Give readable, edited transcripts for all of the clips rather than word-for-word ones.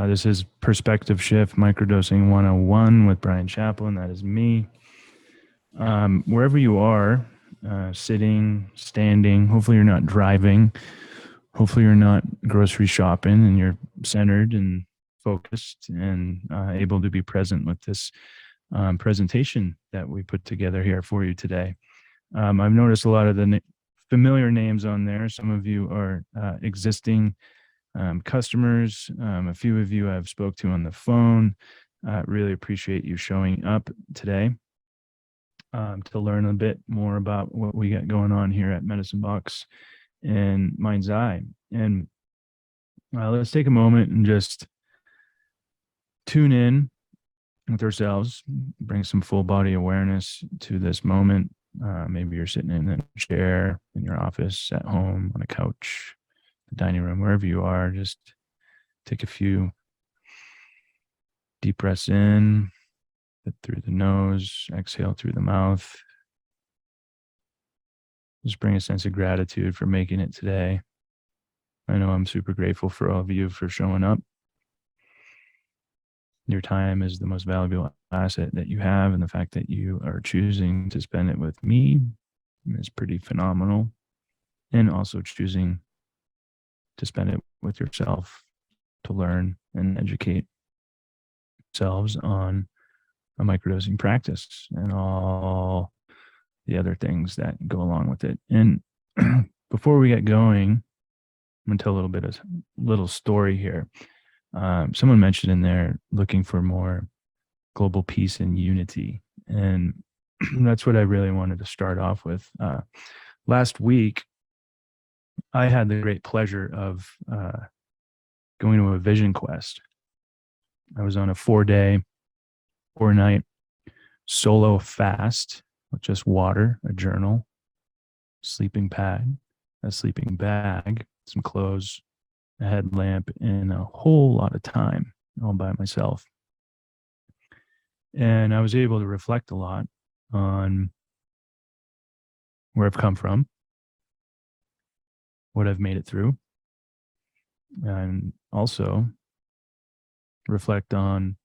This is Perspective Shift Microdosing 101 with Brian Chaplin. That is me. Wherever you are, sitting, standing, hopefully you're not driving, hopefully you're not grocery shopping, and you're centered and focused and able to be present with this presentation that we put together here for you today. I've noticed a lot of the familiar names on there. Some of you are existing customers. A few of you I've spoke to on the phone. Really appreciate you showing up today to learn a bit more about what we got going on here at Medicine Box and Mind's Eye. And let's take a moment and just tune in with ourselves, bring some full body awareness to this moment. Maybe you're sitting in a chair in your office, at home, on a couch, the dining room, wherever you are. Just take a few deep breaths in, through the nose, exhale through the mouth. Just bring a sense of gratitude for making it today. I know I'm super grateful for all of you for showing up. Your time is the most valuable asset that you have, and the fact that you are choosing to spend it with me is pretty phenomenal. And also choosing to spend it with yourself to learn and educate yourselves on a microdosing practice and all the other things that go along with it. And before we get going, I'm going to tell a little story here. Someone mentioned in there looking for more global peace and unity. And that's what I really wanted to start off with. Last week, I had the great pleasure of going to a vision quest. I was on a 4-day, 4-night solo fast with just water, a journal, sleeping pad, a sleeping bag, some clothes, a headlamp, and a whole lot of time all by myself. And I was able to reflect a lot on where I've come from, what I've made it through, and also reflect on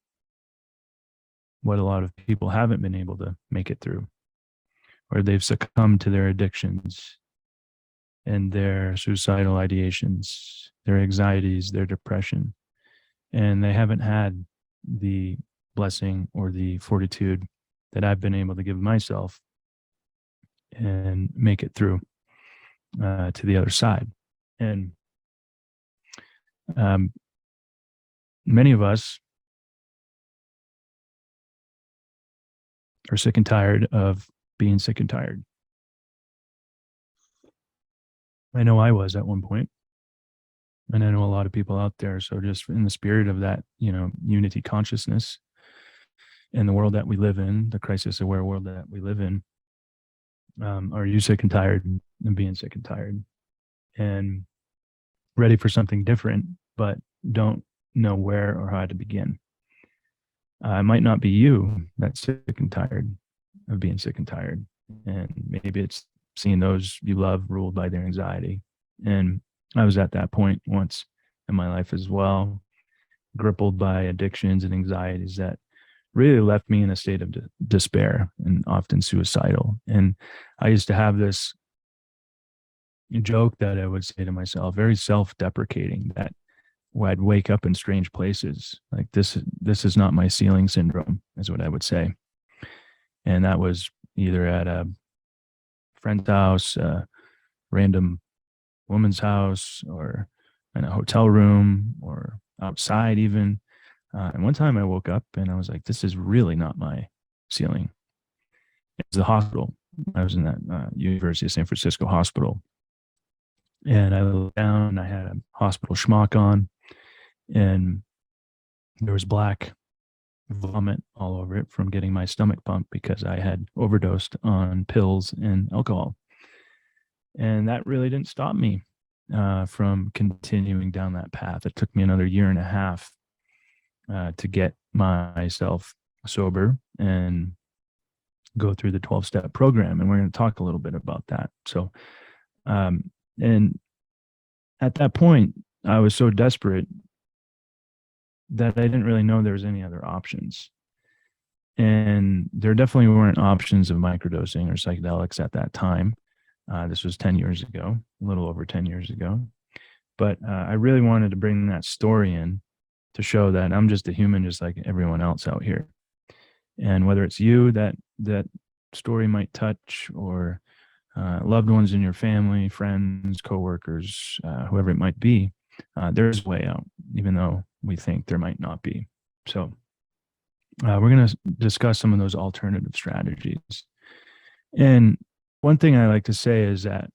what a lot of people haven't been able to make it through, or they've succumbed to their addictions and their suicidal ideations, their anxieties, their depression, and they haven't had the blessing or the fortitude that I've been able to give myself and make it through to the other side. And many of us are sick and tired of being sick and tired. I know I was at one point, and I know a lot of people out there. So just in the spirit of that, unity consciousness in the world that we live in, the crisis aware world that we live in, are you sick and tired of being sick and tired and ready for something different, but don't know where or how to begin? It might not be you that's sick and tired of being sick and tired. And maybe it's seeing those you love ruled by their anxiety. And I was at that point once in my life as well, crippled by addictions and anxieties that really left me in a state of despair and often suicidal. And I used to have this joke that I would say to myself, very self-deprecating, that I'd wake up in strange places. Like this is not my ceiling syndrome, is what I would say. And that was either at a friend's house, a random woman's house, or in a hotel room, or outside even. And one time I woke up and I was like, this is really not my ceiling. It's the hospital. I was in that University of San Francisco hospital. And I looked down and I had a hospital schmuck on, and there was black vomit all over it from getting my stomach pumped because I had overdosed on pills and alcohol. And that really didn't stop me from continuing down that path. It took me another 1.5 years to get myself sober and go through the 12-step program. And we're going to talk a little bit about that. So, and at that point, I was so desperate that I didn't really know there was any other options. And there definitely weren't options of microdosing or psychedelics at that time. This was 10 years ago, a little over 10 years ago. But I really wanted to bring that story in to show that I'm just a human, just like everyone else out here. And whether it's you that story might touch, or loved ones in your family, friends, coworkers, whoever it might be, there's a way out, even though we think there might not be. So we're going to discuss some of those alternative strategies. And one thing I like to say is that,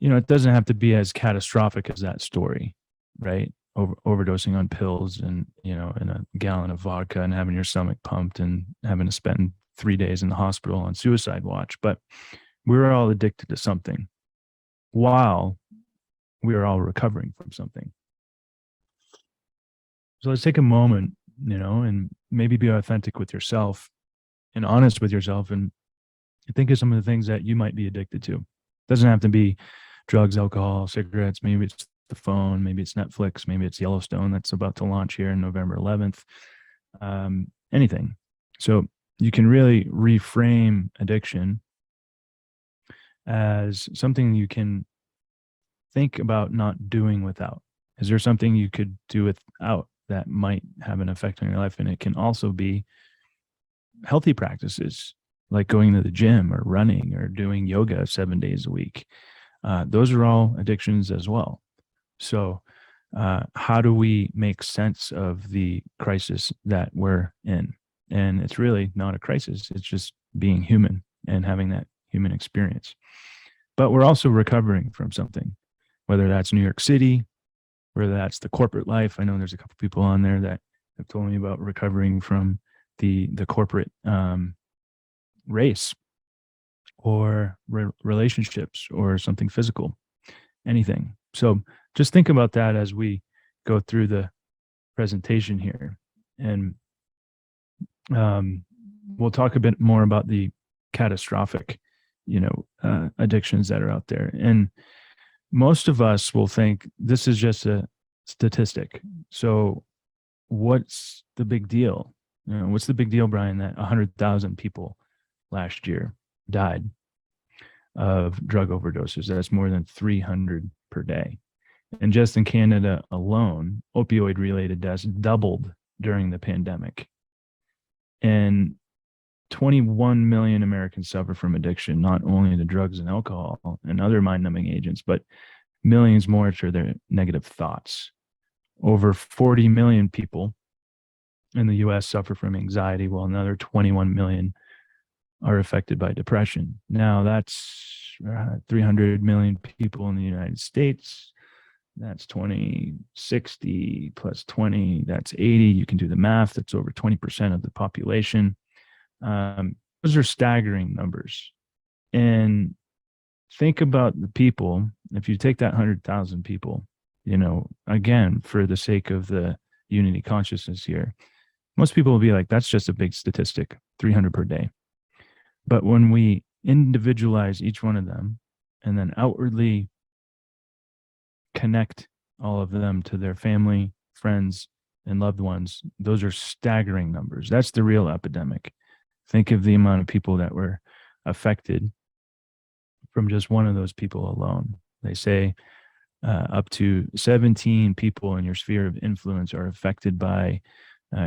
it doesn't have to be as catastrophic as that story, right? Overdosing on pills and, in a gallon of vodka and having your stomach pumped and having to spend 3 days in the hospital on suicide watch. But we're all addicted to something while we are all recovering from something. So let's take a moment, and maybe be authentic with yourself and honest with yourself, and think of some of the things that you might be addicted to. It doesn't have to be drugs, alcohol, cigarettes. Maybe it's the phone. Maybe it's Netflix. Maybe it's Yellowstone that's about to launch here on November 11th. Anything. So you can really reframe addiction as something you can think about not doing without. Is there something you could do without that might have an effect on your life? And it can also be healthy practices like going to the gym or running or doing yoga 7 days a week. Those are all addictions as well. So how do we make sense of the crisis that we're in? And it's really not a crisis. It's just being human and having that human experience. But we're also recovering from something, whether that's New York City, whether that's the corporate life. I know there's a couple people on there that have told me about recovering from the corporate race, or relationships, or something physical, anything. So just think about that as we go through the presentation here. And we'll talk a bit more about the catastrophic, addictions that are out there. And most of us will think this is just a statistic. So what's the big deal? What's the big deal, Brian, that 100,000 people last year died of drug overdoses? That's more than 300 per day. And just in Canada alone, opioid-related deaths doubled during the pandemic. And 21 million Americans suffer from addiction, not only to drugs and alcohol and other mind-numbing agents, but millions more to their negative thoughts. Over 40 million people in the US suffer from anxiety, while another 21 million are affected by depression. Now that's 300 million people in the United States. That's 60 plus 20, that's 80. You can do the math. That's over 20% of the population. Those are staggering numbers. And think about the people. If you take that 100,000 people, again, for the sake of the unity consciousness here, most people will be like, that's just a big statistic, 300 per day. But when we individualize each one of them and then outwardly connect all of them to their family, friends, and loved ones, those are staggering numbers. That's the real epidemic. Think of the amount of people that were affected from just one of those people alone. They say up to 17 people in your sphere of influence are affected by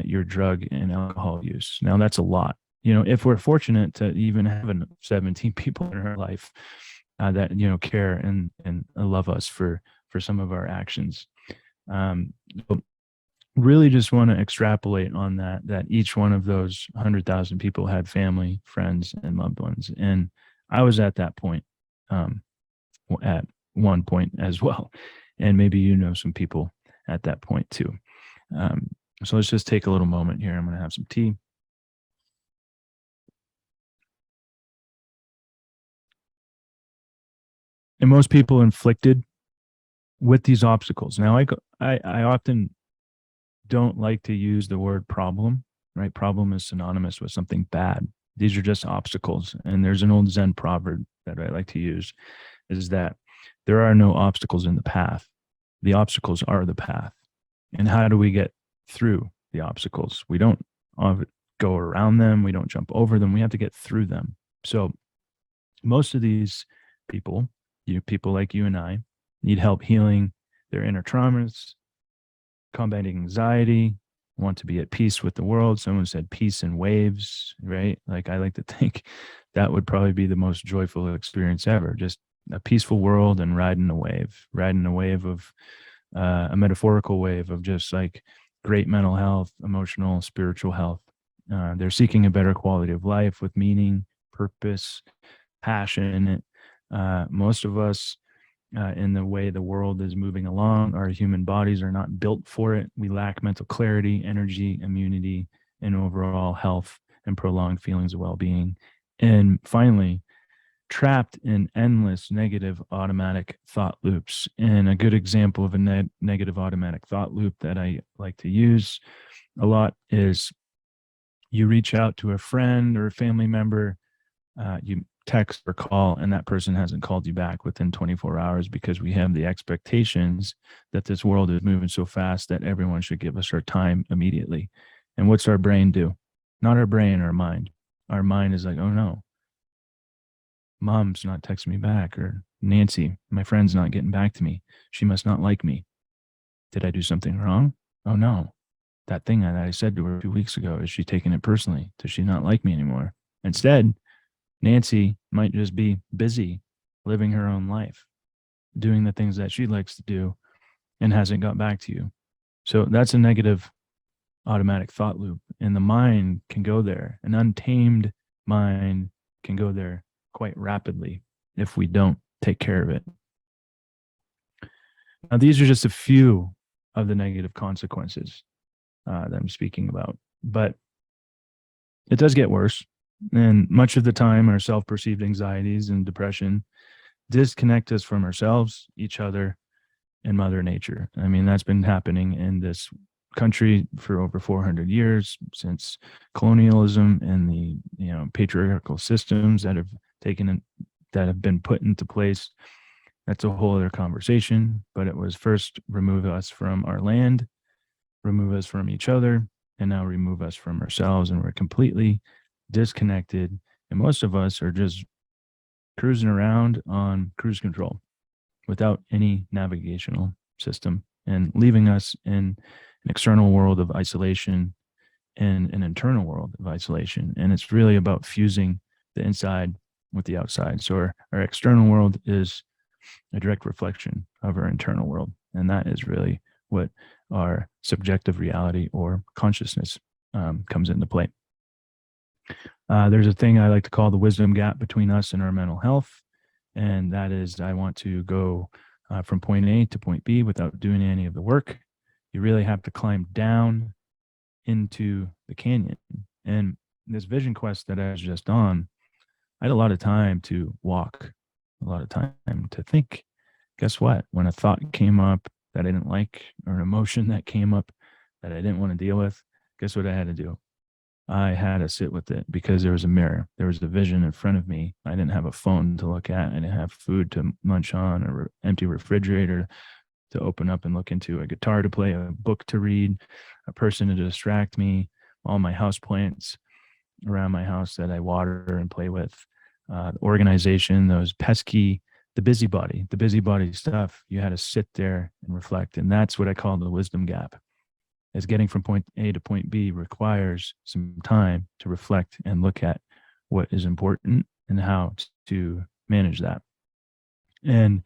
your drug and alcohol use. Now, that's a lot. If we're fortunate to even have 17 people in our life that, care and love us for some of our actions. So really just want to extrapolate on that each one of those 100,000 people had family, friends, and loved ones. And I was at that point at one point as well. And maybe some people at that point too. So let's just take a little moment here. I'm going to have some tea. And most people inflicted with these obstacles. Now, I often don't like to use the word problem, right? Problem is synonymous with something bad. These are just obstacles. And there's an old Zen proverb that I like to use, is that there are no obstacles in the path. The obstacles are the path. And how do we get through the obstacles. We don't go around them. We don't jump over them. We have to get through them. So most of these people, people like you and I, need help healing their inner traumas, combating anxiety, want to be at peace with the world. Someone said peace in waves, right? Like, I like to think that would probably be the most joyful experience ever. Just a peaceful world and riding a wave of a metaphorical wave of just like great mental health, emotional, spiritual health. They're seeking a better quality of life with meaning, purpose, passion in it. Most of us, in the way the world is moving along, our human bodies are not built for it. We lack mental clarity, energy, immunity, and overall health and prolonged feelings of well-being. And finally, trapped in endless negative automatic thought loops. And a good example of a negative automatic thought loop that I like to use a lot is you reach out to a friend or a family member, you text or call, and that person hasn't called you back within 24 hours because we have the expectations that this world is moving so fast that everyone should give us our time immediately. And what's our brain do? Not our brain, our mind. Our mind is like, oh no, mom's not texting me back, or Nancy, my friend's not getting back to me. She must not like me. Did I do something wrong? Oh no, that thing that I said to her 2 weeks ago, is she taking it personally? Does she not like me anymore? Instead, Nancy might just be busy living her own life, doing the things that she likes to do, and hasn't got back to you. So that's a negative automatic thought loop. And the mind can go there. An untamed mind can go there quite rapidly if we don't take care of it. Now, these are just a few of the negative consequences that I'm speaking about, but it does get worse. And much of the time, our self-perceived anxieties and depression disconnect us from ourselves, each other, and Mother Nature. I mean, that's been happening in this country for over 400 years, since colonialism and the patriarchal systems that have been put into place. That's a whole other conversation. But it was first remove us from our land, remove us from each other, and now remove us from ourselves, and we're completely disconnected, and most of us are just cruising around on cruise control without any navigational system, and leaving us in an external world of isolation and an internal world of isolation. And it's really about fusing the inside with the outside. So our external world is a direct reflection of our internal world, and that is really what our subjective reality or consciousness comes into play. There's a thing I like to call the wisdom gap between us and our mental health. And that is, I want to go from point A to point B without doing any of the work. You really have to climb down into the canyon. And this vision quest that I was just on, I had a lot of time to walk, a lot of time to think. Guess what? When a thought came up that I didn't like, or an emotion that came up that I didn't want to deal with, guess what I had to do? I had to sit with it, because there was a mirror. There was a vision in front of me. I didn't have a phone to look at. I didn't have food to munch on, or empty refrigerator to open up and look into, a guitar to play, a book to read, a person to distract me, all my house plants around my house that I water and play with, organization, those pesky, the busybody stuff. You had to sit there and reflect. And that's what I call the wisdom gap. As getting from point A to point B requires some time to reflect and look at what is important and how to manage that. And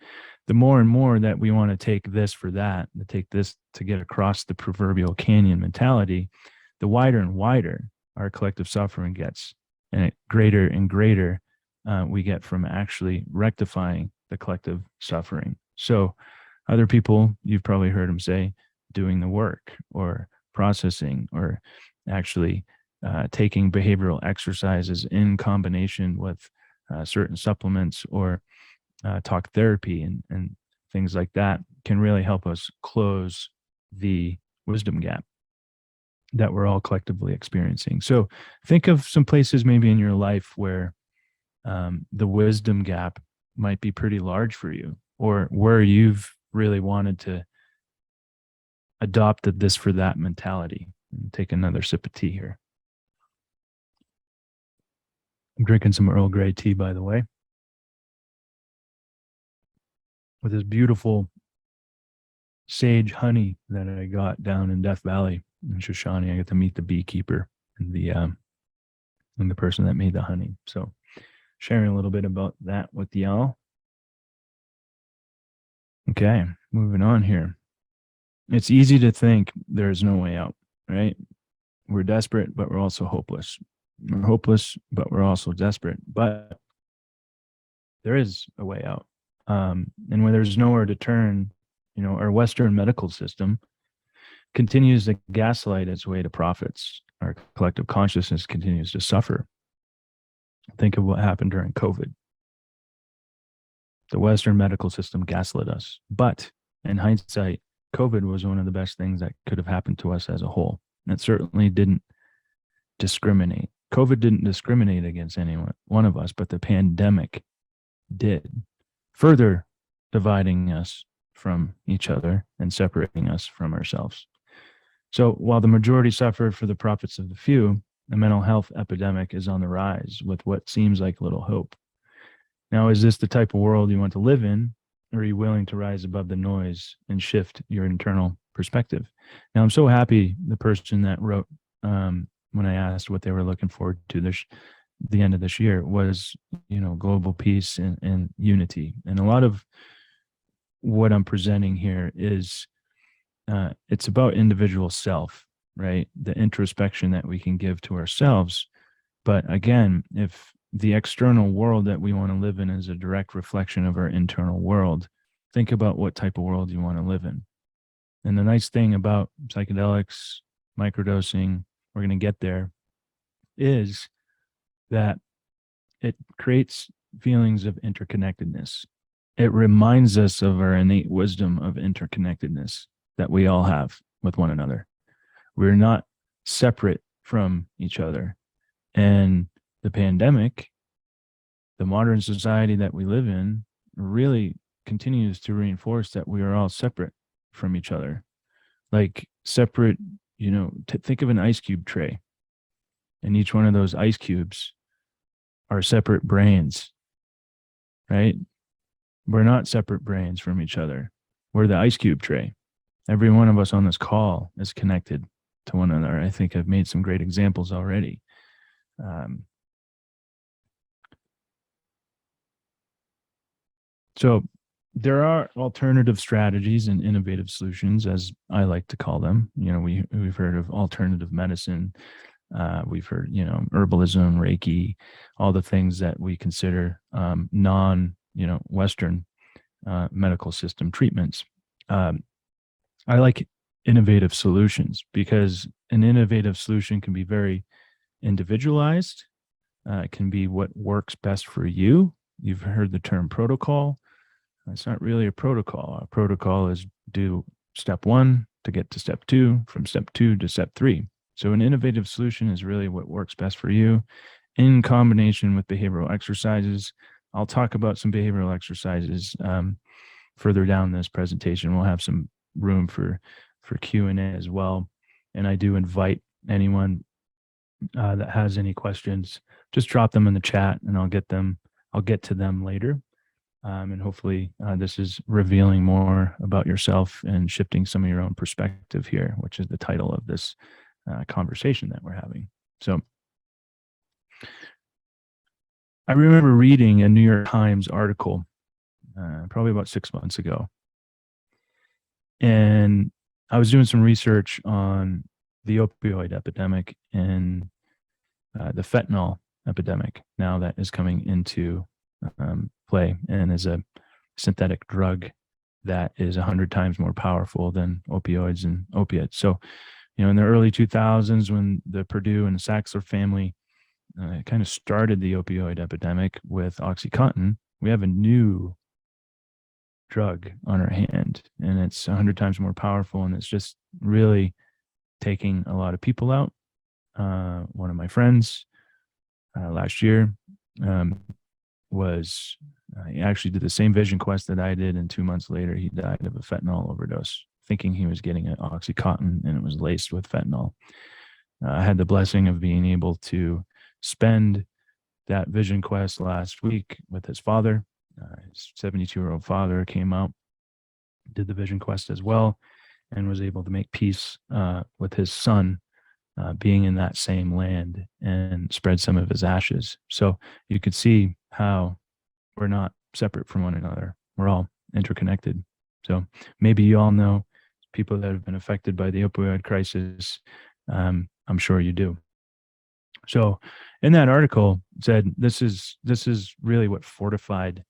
the more and more that we want to take this for that, to take this to get across the proverbial canyon mentality, the wider and wider our collective suffering gets, and greater and greater we get from actually rectifying the collective suffering. So other people, you've probably heard them say, doing the work, or processing, or actually taking behavioral exercises in combination with certain supplements, or talk therapy and things like that, can really help us close the wisdom gap that we're all collectively experiencing. So think of some places maybe in your life where the wisdom gap might be pretty large for you, or where you've really wanted to adopted this for that mentality. Take another sip of tea here. I'm drinking some Earl Grey tea, by the way, with this beautiful sage honey that I got down in Death Valley in Shoshone. I get to meet the beekeeper and the person that made the honey. So sharing a little bit about that with y'all. Okay, moving on here. It's easy to think there's no way out, right? We're desperate, but we're also hopeless. We're hopeless, but we're also desperate. But there is a way out. And when there's nowhere to turn, our Western medical system continues to gaslight its way to profits. Our collective consciousness continues to suffer. Think of what happened during COVID. The Western medical system gaslit us. But in hindsight, COVID was one of the best things that could have happened to us as a whole. And it certainly didn't discriminate. COVID didn't discriminate against anyone, one of us, but the pandemic did, further dividing us from each other and separating us from ourselves. So while the majority suffered for the profits of the few, the mental health epidemic is on the rise with what seems like little hope. Now, is this the type of world you want to live in, or are you willing to rise above the noise and shift your internal perspective? Now, I'm so happy the person that wrote, when I asked what they were looking forward to the end of this year, was, global peace and unity. And a lot of what I'm presenting here is, it's about individual self, right? The introspection that we can give to ourselves. But again, if the external world that we want to live in is a direct reflection of our internal world, think about what type of world you want to live in. And the nice thing about psychedelics, microdosing, we're going to get there, is that it creates feelings of interconnectedness. It reminds us of our innate wisdom of interconnectedness that we all have with one another. We're not separate from each other. And the pandemic, the modern society that we live in, really continues to reinforce that we are all separate from each other. Like separate, think of an ice cube tray. And each one of those ice cubes are separate brains, right? We're not separate brains from each other. We're the ice cube tray. Every one of us on this call is connected to one another. I think I've made some great examples already. So there are alternative strategies and innovative solutions, as I like to call them. We've heard of alternative medicine. We've heard, herbalism, Reiki, all the things that we consider Western medical system treatments. I like innovative solutions because an innovative solution can be very individualized. It can be what works best for you. You've heard the term protocol. It's not really a protocol. A protocol is do step 1 to get to step 2, from step 2 to step 3. So an innovative solution is really what works best for you in combination with behavioral exercises. I'll talk about some behavioral exercises further down this presentation. We'll have some room for Q&A as well. And I do invite anyone that has any questions, just drop them in the chat and I'll get to them later. And hopefully this is revealing more about yourself and shifting some of your own perspective here, which is the title of this conversation that we're having. So I remember reading a New York Times article probably about 6 months ago. And I was doing some research on the opioid epidemic and the fentanyl epidemic now that is coming into play and is a synthetic drug that is 100 times more powerful than opioids and opiates. So, in the early 2000s, when the Purdue and Saxler family kind of started the opioid epidemic with OxyContin, we have a new drug on our hand, and it's 100 times more powerful, and it's just really taking a lot of people out. One of my friends last year he actually did the same vision quest that I did, and 2 months later he died of a fentanyl overdose. thinking he was getting an Oxycontin, and it was laced with fentanyl. I had the blessing of being able to spend that vision quest last week with his father. His 72-year-old father came out, did the vision quest as well, and was able to make peace with his son being in that same land and spread some of his ashes. So you could see how we're not separate from one another. We're all interconnected. So maybe you all know people that have been affected by the opioid crisis. I'm sure you do. So in that article it said this is really what fortified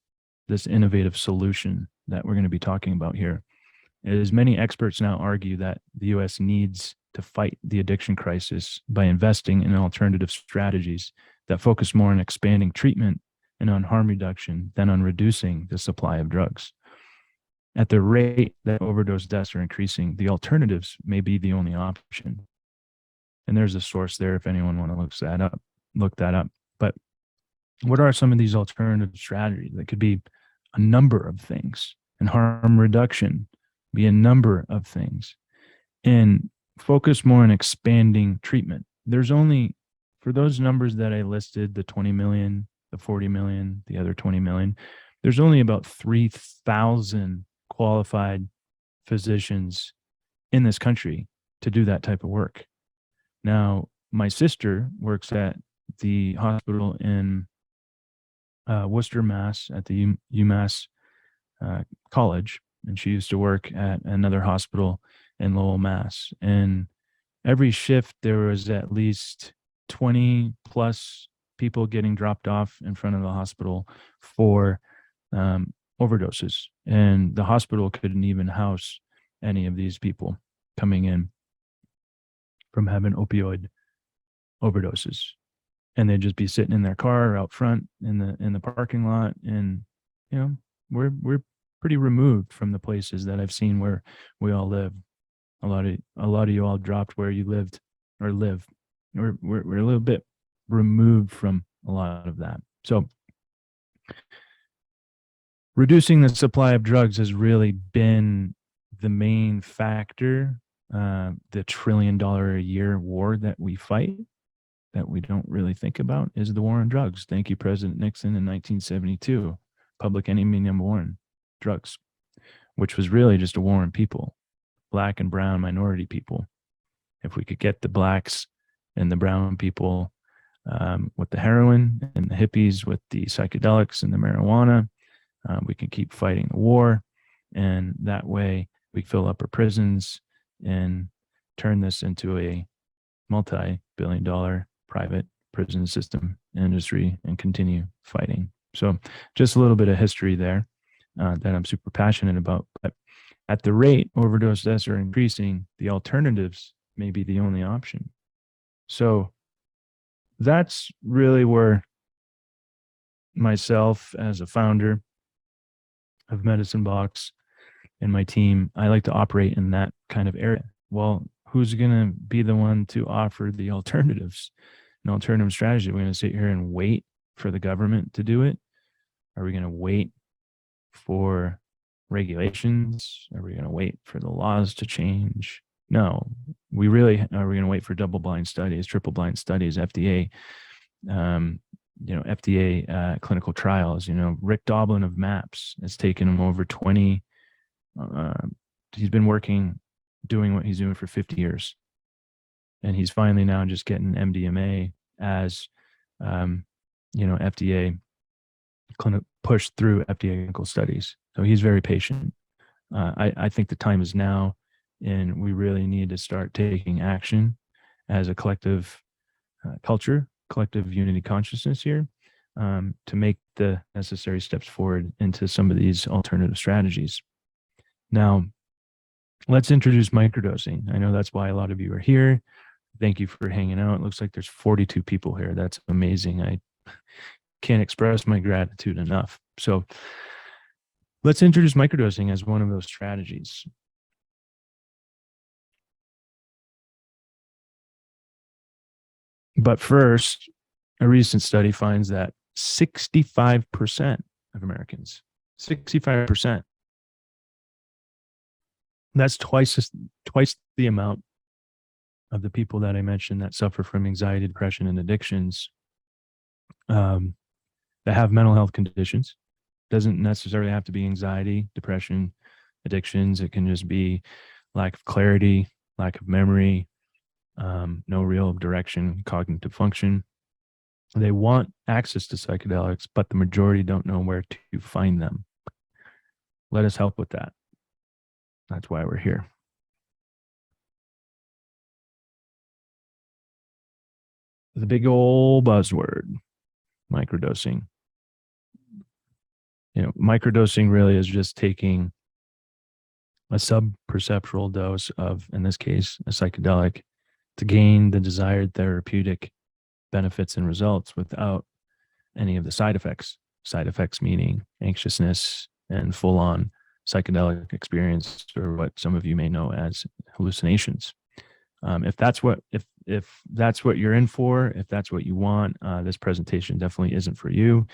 this innovative solution that we're going to be talking about here. Is many experts now argue that the US needs to fight the addiction crisis by investing in alternative strategies that focus more on expanding treatment and on harm reduction than on reducing the supply of drugs. At the rate that overdose deaths are increasing, the alternatives may be the only option. And there's a source there if anyone want to look that up. But what are some of these alternative strategies? That could be a number of things, and harm reduction be a number of things, and focus more on expanding treatment. There's only, for those numbers that I listed, the 20 million, the 40 million, the other 20 million, there's only about 3,000 qualified physicians in this country to do that type of work. Now, my sister works at the hospital in Worcester, Mass, at the UMass College, and she used to work at another hospital in Lowell, Mass. And every shift, there was at least 20 plus people getting dropped off in front of the hospital for overdoses. And the hospital couldn't even house any of these people coming in from having opioid overdoses. And they'd just be sitting in their car out front in the parking lot. And, you know, we're pretty removed from the places that I've seen where we all live. A lot of you all dropped where you lived or live. We're a little bit removed from a lot of that. So reducing the supply of drugs has really been the main factor. The $1 trillion a year war that we fight, that we don't really think about, is the war on drugs. Thank you, President Nixon, in 1972. Public enemy number one, drugs, which was really just a war on people, black and brown minority people. If we could get the blacks and the brown people with the heroin, and the hippies with the psychedelics and the marijuana, we can keep fighting the war. And that way we fill up our prisons and turn this into a multi-billion-dollar private prison system industry and continue fighting. So just a little bit of history there that I'm super passionate about. But at the rate overdose deaths are increasing, the alternatives may be the only option. So that's really where myself, as a founder of Medicine Box, and my team, I like to operate in that kind of area. Well, who's going to be the one to offer the alternatives, an alternative strategy? We're going to sit here and wait for the government to do it? Are we going to wait for regulations? Are we going to wait for the laws to change? No, we really are. We going to wait for double-blind studies, triple-blind studies, FDA, FDA clinical trials. Rick Doblin of MAPS has taken him over 20. He's been doing what he's doing for 50 years. And he's finally now just getting MDMA as, FDA pushed through FDA clinical studies. So he's very patient. I think the time is now, and we really need to start taking action as a collective culture, collective unity consciousness here, to make the necessary steps forward into some of these alternative strategies. Now, let's introduce microdosing. I know that's why a lot of you are here. Thank you for hanging out. It looks like there's 42 people here. That's amazing. I can't express my gratitude enough. So let's introduce microdosing as one of those strategies. But first, a recent study finds that 65% of Americans, 65%, That's twice the amount of the people that I mentioned that suffer from anxiety, depression, and addictions, um, that have mental health conditions. Doesn't necessarily have to be anxiety, depression, addictions. It can just be lack of clarity, lack of memory, no real direction, cognitive function. They want access to psychedelics, but the majority don't know where to find them. Let us help with that. That's why we're here. The big old buzzword, microdosing. Microdosing really is just taking a sub-perceptual dose of, in this case, a psychedelic to gain the desired therapeutic benefits and results without any of the side effects. Side effects meaning anxiousness and full-on psychedelic experience, or what some of you may know as hallucinations. If that's what you're in for, if that's what you want, this presentation definitely isn't for you.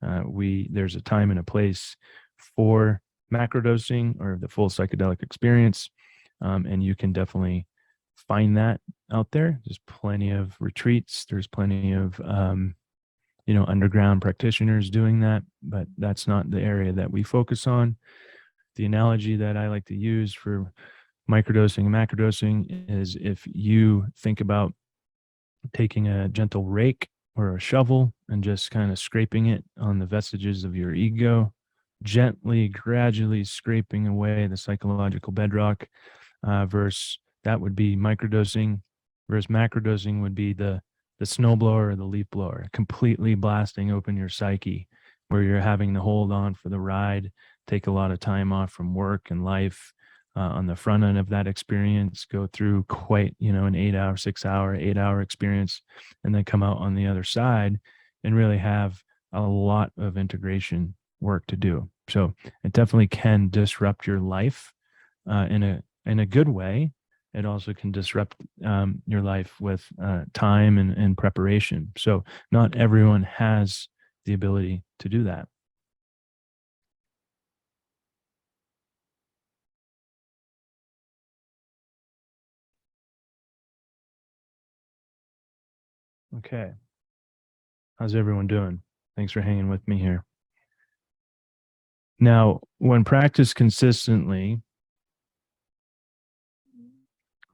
There's a time and a place for macrodosing or the full psychedelic experience, and you can definitely find that out there. There's plenty of retreats. There's plenty of underground practitioners doing that, but that's not the area that we focus on. The analogy that I like to use for microdosing and macrodosing is if you think about taking a gentle rake or a shovel and just kind of scraping it on the vestiges of your ego, gently, gradually scraping away the psychological bedrock, versus that would be microdosing, versus macrodosing would be the snowblower or the leaf blower, completely blasting open your psyche, where you're having to hold on for the ride, take a lot of time off from work and life, on the front end of that experience, go through quite, an 8 hour, 6 hour, 8 hour experience, and then come out on the other side and really have a lot of integration work to do. So it definitely can disrupt your life, in a good way. It also can disrupt, your life with, time and preparation. So not everyone has the ability to do that. Okay. How's everyone doing? Thanks for hanging with me here. Now, when practiced consistently,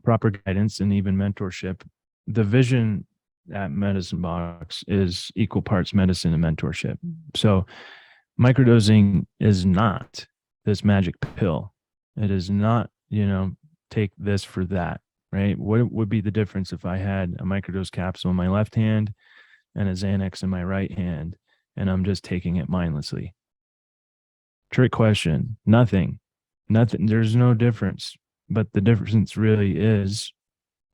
proper guidance, and even mentorship, the vision at Medicine Box is equal parts medicine and mentorship. So, microdosing is not this magic pill. It is not, take this for that, right? What would be the difference if I had a microdose capsule in my left hand and a Xanax in my right hand, and I'm just taking it mindlessly? Trick question. Nothing. Nothing. There's no difference. But the difference really is,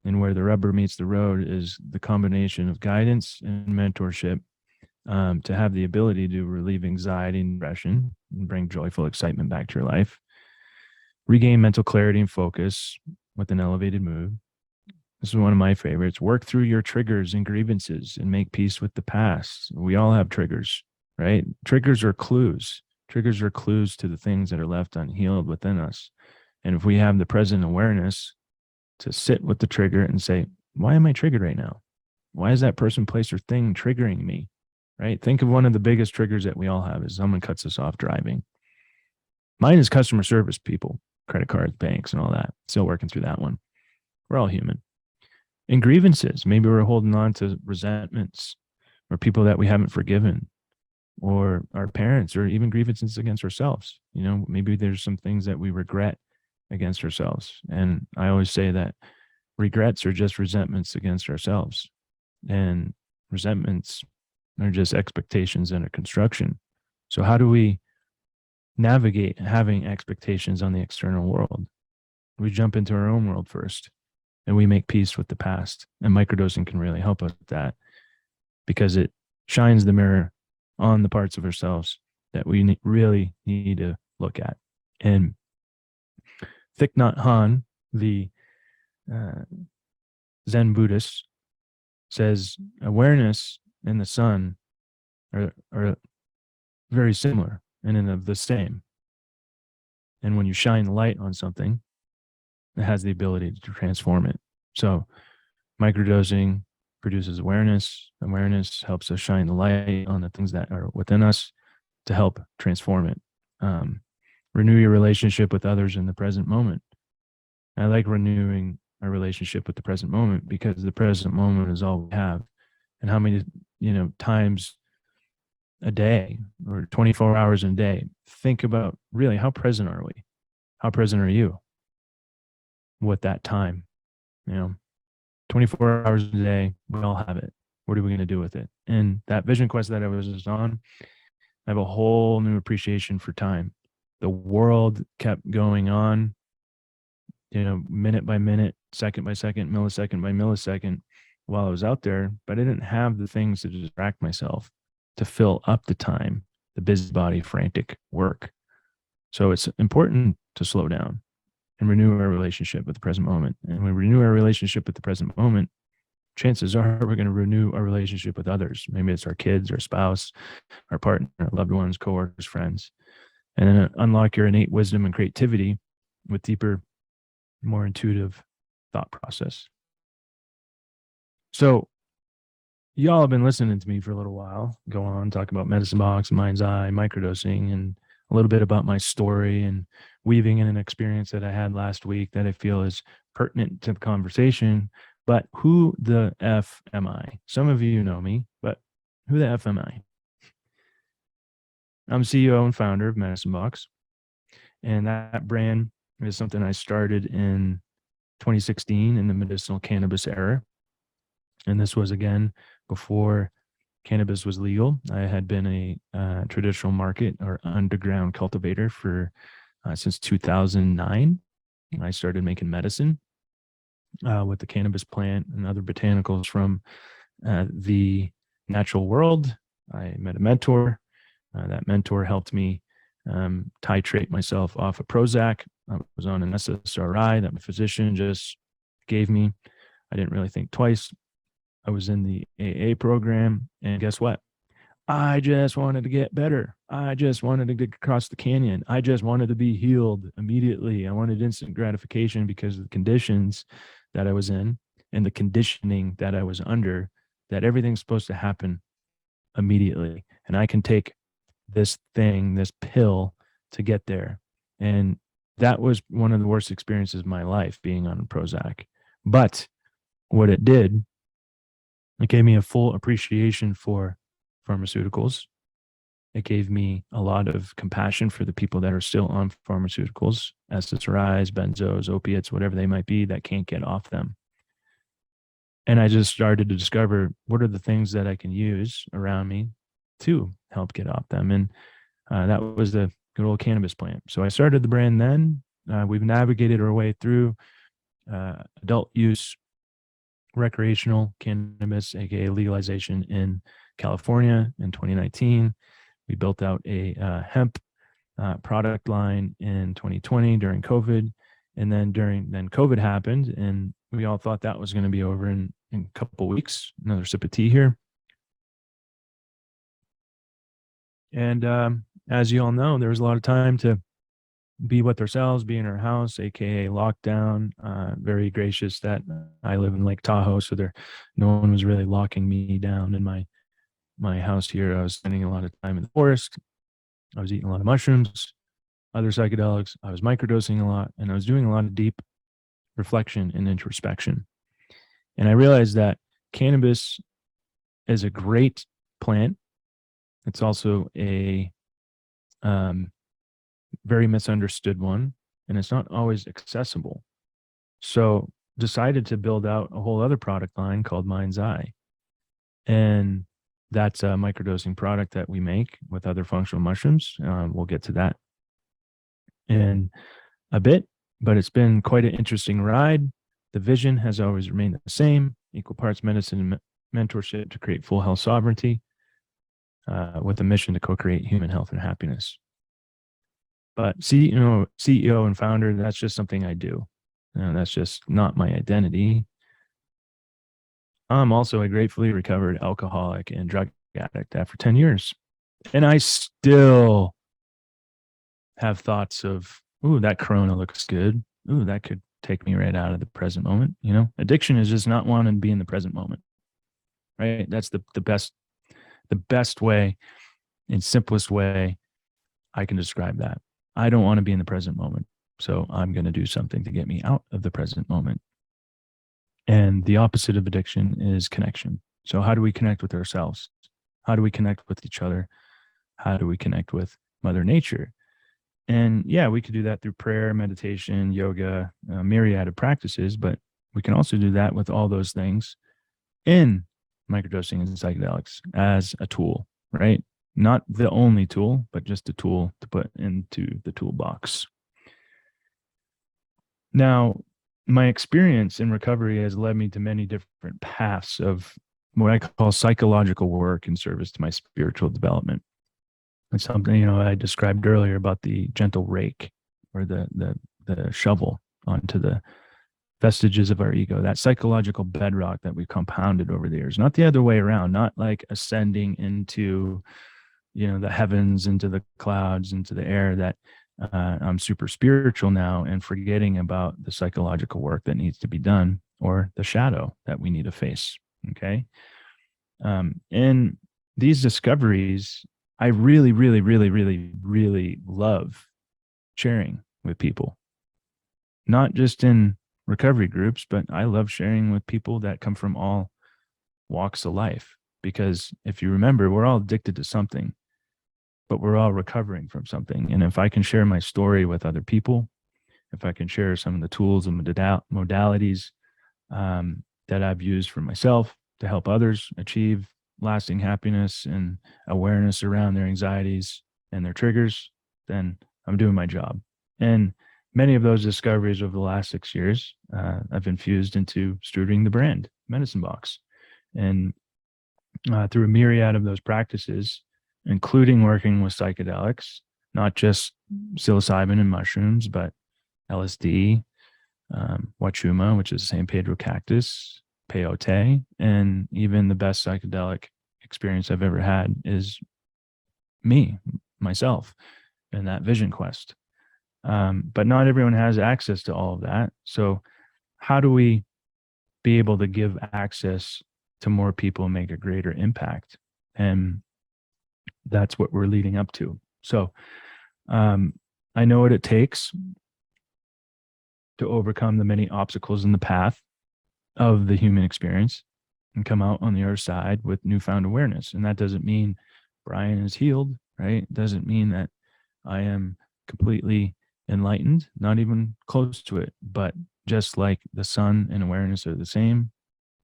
and where the rubber meets the road, is the combination of guidance and mentorship, to have the ability to relieve anxiety and depression and bring joyful excitement back to your life, regain mental clarity and focus with an elevated mood. This is one of my favorites. Work through your triggers and grievances and make peace with the past. We all have triggers, right? Triggers are clues. Triggers are clues to the things that are left unhealed within us. And if we have the present awareness to sit with the trigger and say, why am I triggered right now? Why is that person, place, or thing triggering me? Right? Think of one of the biggest triggers that we all have is someone cuts us off driving. Mine is customer service people, credit cards, banks, and all that. Still working through that one. We're all human. And grievances, maybe we're holding on to resentments or people that we haven't forgiven, or our parents, or even grievances against ourselves. Maybe there's some things that we regret against ourselves. And I always say that regrets are just resentments against ourselves, and resentments are just expectations under construction. So how do we navigate having expectations on the external world? We jump into our own world first, and we make peace with the past. And microdosing can really help us with that, because it shines the mirror on the parts of ourselves that we really need to look at. And Thich Nhat Hanh, the Zen Buddhist, says awareness and the sun are very similar and in of the same. And when you shine light on something, it has the ability to transform it. So microdosing produces awareness. Awareness helps us shine the light on the things that are within us to help transform it. Renew your relationship with others in the present moment. I like renewing our relationship with the present moment because the present moment is all we have. And how many, times a day or 24 hours in a day, think about really how present are we? How present are you with that time? 24 hours a day, we all have it. What are we going to do with it? And that vision quest that I was just on, I have a whole new appreciation for time. The world kept going on, minute by minute, second by second, millisecond by millisecond while I was out there, but I didn't have the things to distract myself to fill up the time, the busybody, frantic work. So it's important to slow down and renew our relationship with the present moment. And when we renew our relationship with the present moment, chances are we're going to renew our relationship with others. Maybe it's our kids, our spouse, our partner, our loved ones, coworkers, friends, and then unlock your innate wisdom and creativity with deeper, more intuitive thought process. So y'all have been listening to me for a little while, go on, talk about medicine box, mind's eye, microdosing, and a little bit about my story and weaving in an experience that I had last week that I feel is pertinent to the conversation. But who the F am I? Some of you know me, but who the F am I? I'm CEO and founder of Medicine Box. And that brand is something I started in 2016 in the medicinal cannabis era. And this was, again, before cannabis was legal. I had been a traditional market or underground cultivator for since 2009. I started making medicine with the cannabis plant and other botanicals from the natural world. I met a mentor. That mentor helped me titrate myself off of Prozac. I was on an SSRI that my physician just gave me. I didn't really think twice. I was in the AA program, and guess what? I just wanted to get better. I just wanted to get across the canyon. I just wanted to be healed immediately. I wanted instant gratification because of the conditions that I was in and the conditioning that I was under, that everything's supposed to happen immediately. And I can take this thing, this pill to get there. And that was one of the worst experiences of my life, being on Prozac. But what it did, it gave me a full appreciation for pharmaceuticals. It gave me a lot of compassion for the people that are still on pharmaceuticals, SSRIs, benzos, opiates, whatever they might be, that can't get off them. And I just started to discover what are the things that I can use around me to help get off them. And that was the good old cannabis plant. So I started the brand then. We've navigated our way through adult use, recreational cannabis, aka legalization in California in 2019. We built out a hemp product line in 2020 during COVID, and then COVID happened, and we all thought that was going to be over in a couple of weeks. Another sip of tea here. And as you all know, there was a lot of time to be with ourselves, be in our house, aka lockdown. Very gracious that I live in Lake Tahoe, so no one was really locking me down in my house here. I was spending a lot of time in the forest. I was eating a lot of mushrooms, other psychedelics. I was microdosing a lot, and I was doing a lot of deep reflection and introspection. And I realized that cannabis is a great plant. It's also a very misunderstood one, and it's not always accessible. So decided to build out a whole other product line called Mind's Eye. And that's a microdosing product that we make with other functional mushrooms. We'll get to that in a bit, but it's been quite an interesting ride. The vision has always remained the same: equal parts medicine and mentorship to create full health sovereignty, with a mission to co-create human health and happiness. But CEO and founder, that's just something I do. That's just not my identity. I'm also a gratefully recovered alcoholic and drug addict after 10 years. And I still have thoughts of, ooh, that Corona looks good. Ooh, that could take me right out of the present moment. You know, addiction is just not wanting to be in the present moment, right? That's the best way and simplest way I can describe that. I don't want to be in the present moment. So I'm going to do something to get me out of the present moment. And the opposite of addiction is connection. So how do we connect with ourselves? How do we connect with each other? How do we connect with Mother Nature? And yeah, we could do that through prayer, meditation, yoga, a myriad of practices, but we can also do that with all those things in microdosing and psychedelics as a tool, right? Not the only tool, but just a tool to put into the toolbox. Now, my experience in recovery has led me to many different paths of what I call psychological work in service to my spiritual development. It's something, you know, I described earlier about the gentle rake or the shovel onto the vestiges of our ego, that psychological bedrock that we compounded over the years, not the other way around, not like ascending into, you know, the heavens, into the clouds, into the air, that I'm super spiritual now and forgetting about the psychological work that needs to be done or the shadow that we need to face. Okay. And these discoveries, I really, really, really, really, really love sharing with people, not just in recovery groups, but I love sharing with people that come from all walks of life. Because if you remember, we're all addicted to something, but we're all recovering from something. And if I can share my story with other people, if I can share some of the tools and modalities that I've used for myself to help others achieve lasting happiness and awareness around their anxieties and their triggers, then I'm doing my job. And many of those discoveries over the last 6 years, I've infused into stewarding the brand Medicine Box. And through a myriad of those practices, including working with psychedelics, not just psilocybin and mushrooms, but LSD, Wachuma, which is the San Pedro cactus, peyote, and even the best psychedelic experience I've ever had is myself, and that vision quest. But not everyone has access to all of that. So how do we be able to give access to more people and make a greater impact? And that's what we're leading up to. So I know what it takes to overcome the many obstacles in the path of the human experience and come out on the other side with newfound awareness. And that doesn't mean Brian is healed, right? It doesn't mean that I am completely enlightened, not even close to it. But just like the sun and awareness are the same,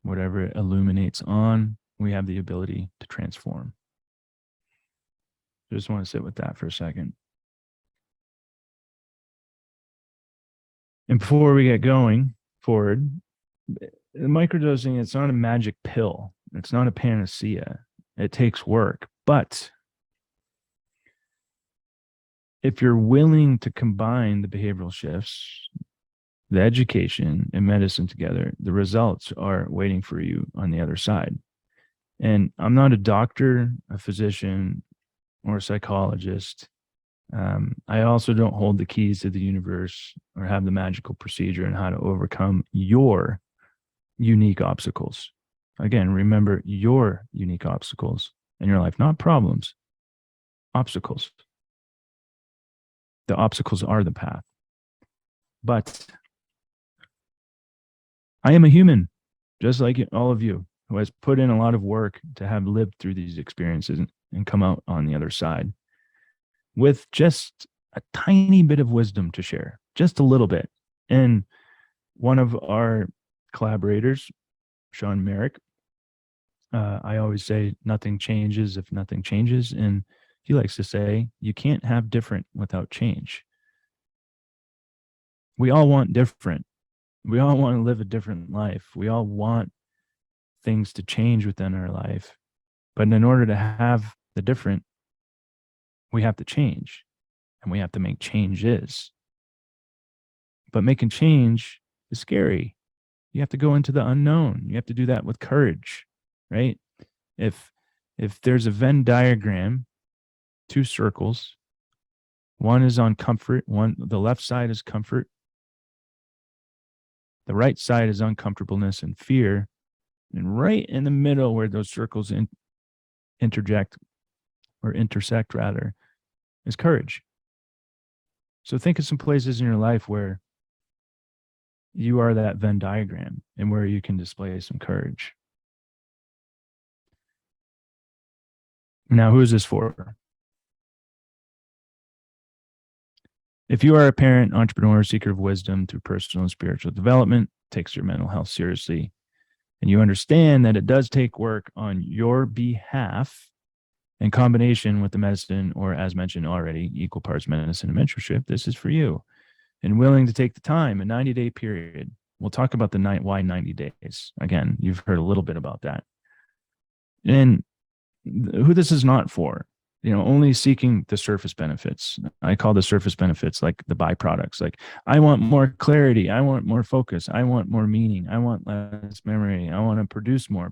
whatever it illuminates on, we have the ability to transform. Just want to sit with that for a second. And before we get going forward, microdosing, it's not a magic pill. It's not a panacea. It takes work. But if you're willing to combine the behavioral shifts, the education, and medicine together, the results are waiting for you on the other side. And I'm not a doctor, a physician, or a psychologist. I also don't hold the keys to the universe or have the magical procedure on how to overcome your unique obstacles. Again, remember your unique obstacles in your life, not problems, obstacles. The obstacles are the path. But I am a human, just like all of you, who has put in a lot of work to have lived through these experiences and come out on the other side with just a tiny bit of wisdom to share, just a little bit. And one of our collaborators, Sean Merrick, I always say nothing changes if nothing changes. And he likes to say, you can't have different without change. We all want different. We all want to live a different life. We all want things to change within our life. But in order to have the different, we have to change, and we have to make changes. But making change is scary. You have to go into the unknown. You have to do that with courage, right? If there's a Venn diagram, two circles, one is on comfort, the left side is comfort, The right side is uncomfortableness and fear. And right in the middle where those circles interject or intersect rather is courage. So think of some places in your life where you are that Venn diagram and where you can display some courage. Now, who is this for? If you are a parent, entrepreneur, seeker of wisdom through personal and spiritual development, takes your mental health seriously, and you understand that it does take work on your behalf in combination with the medicine, or as mentioned already, equal parts medicine and mentorship, this is for you. And willing to take the time, a 90-day period. We'll talk about the why 90 days. Again, you've heard a little bit about that. And who this is not for, only seeking the surface benefits. I call the surface benefits like the byproducts. Like, I want more clarity. I want more focus. I want more meaning. I want less memory. I want to produce more,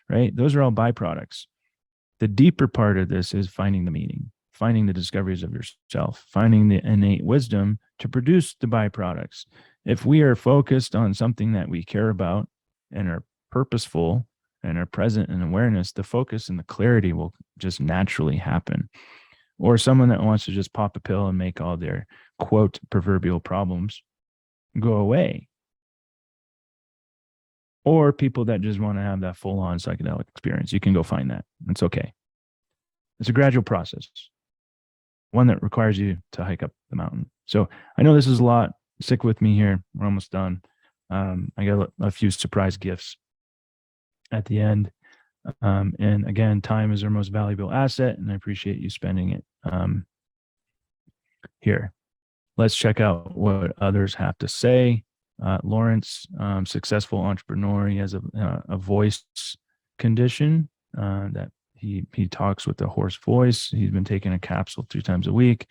right? Those are all byproducts. The deeper part of this is finding the meaning, finding the discoveries of yourself, finding the innate wisdom to produce the byproducts. If we are focused on something that we care about and are purposeful and are present in awareness, the focus and the clarity will just naturally happen. Or someone that wants to just pop a pill and make all their, quote, proverbial problems go away. Or people that just want to have that full-on psychedelic experience. You can go find that. It's okay. It's a gradual process, one that requires you to hike up the mountain. So I know this is a lot. Stick with me here. We're almost done. I got a few surprise gifts at the end. And again, time is our most valuable asset, and I appreciate you spending it here. Let's check out what others have to say. Lawrence, successful entrepreneur. He has a voice condition that he talks with a hoarse voice. He's been taking a capsule 3 times a week.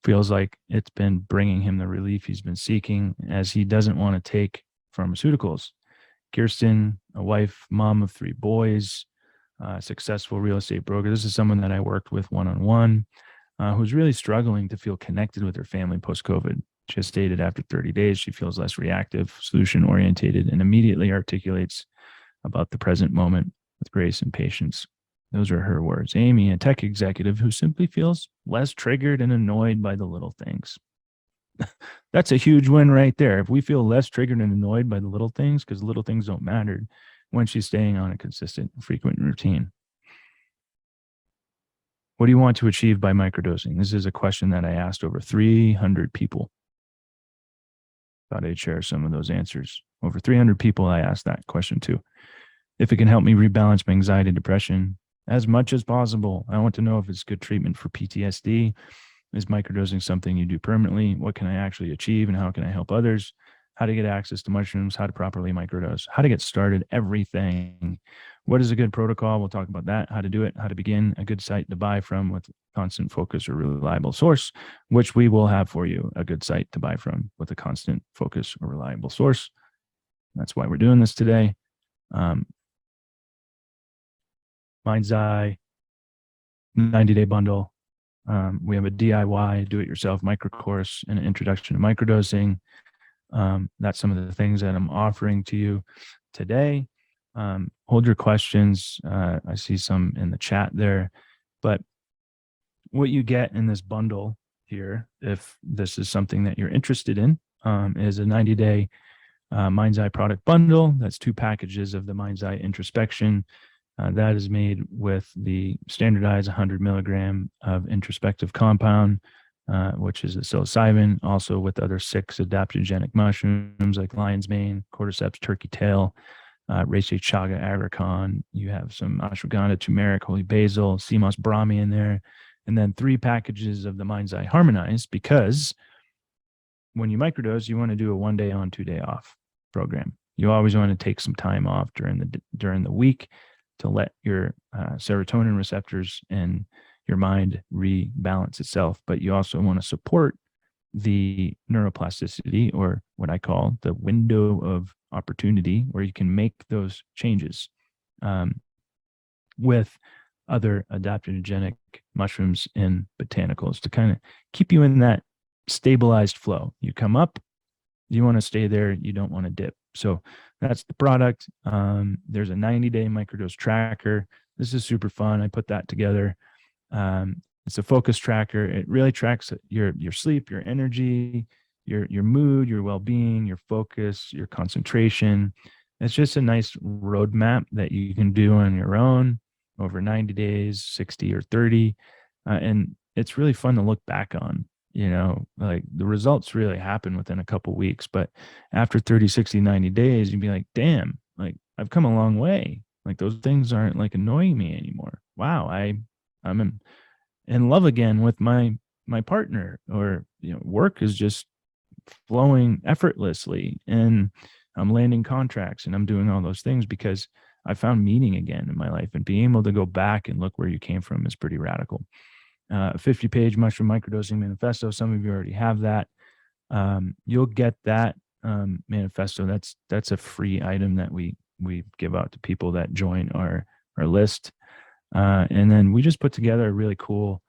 Feels like it's been bringing him the relief he's been seeking, as he doesn't want to take pharmaceuticals. Kirsten, a wife, mom of 3 boys, successful real estate broker. This is someone that I worked with one-on-one, who's really struggling to feel connected with her family post-COVID. She has stated after 30 days, she feels less reactive, solution-oriented, and immediately articulates about the present moment with grace and patience. Those are her words. Amy, a tech executive who simply feels less triggered and annoyed by the little things. That's a huge win right there. If we feel less triggered and annoyed by the little things, because little things don't matter, when she's staying on a consistent, frequent routine. What do you want to achieve by microdosing? This is a question that I asked over 300 people. Thought I'd share some of those answers. Over 300 people I asked that question to. If it can help me rebalance my anxiety and depression as much as possible. I want to know if it's good treatment for PTSD. Is microdosing something you do permanently? What can I actually achieve, and how can I help others? How to get access to mushrooms, how to properly microdose, how to get started, everything. What is a good protocol? We'll talk about that, how to do it, how to begin, a good site to buy from with constant focus or reliable source, which we will have for you, a good site to buy from with a constant focus or reliable source. That's why we're doing this today. Mind's Eye, 90-day bundle. We have a DIY, do-it-yourself microcourse and an introduction to microdosing. That's some of the things that I'm offering to you today. Hold your questions. I see some in the chat there. But what you get in this bundle here, if this is something that you're interested in, is a 90-day Mind's Eye product bundle. That's 2 packages of the Mind's Eye introspection. That is made with the standardized 100 milligram of introspective compound, which is a psilocybin, also with other 6 adaptogenic mushrooms like lion's mane, cordyceps, turkey tail, reishi chaga, agricon. You have some ashwagandha, turmeric, holy basil, sea moss, brahmi in there, and then 3 packages of the Mind's Eye Harmonize, because when you microdose, you want to do a 1 day on, 2 day off program. You always want to take some time off during the week to let your serotonin receptors and your mind rebalance itself. But you also want to support the neuroplasticity, or what I call the window of opportunity, where you can make those changes with other adaptogenic mushrooms and botanicals to kind of keep you in that stabilized flow. You come up, You want to stay there. You don't want to dip. So that's the product. There's a 90-day microdose tracker. This is super fun. I put that together. It's a focus tracker. It really tracks your sleep, your energy, your mood, your well-being, your focus, your concentration. It's just a nice roadmap that you can do on your own over 90 days, 60 or 30. And it's really fun to look back on. Like the results really happen within a couple weeks, but after 30, 60, 90 days, you'd be like, damn, like I've come a long way. Like those things aren't like annoying me anymore. Wow. I'm in love again with my partner, or work is just flowing effortlessly, and I'm landing contracts and I'm doing all those things because I found meaning again in my life. And being able to go back and look where you came from is pretty radical. A 50-page mushroom microdosing manifesto. Some of you already have that. You'll get that manifesto. That's a free item that we give out to people that join our list. And then we just put together a really cool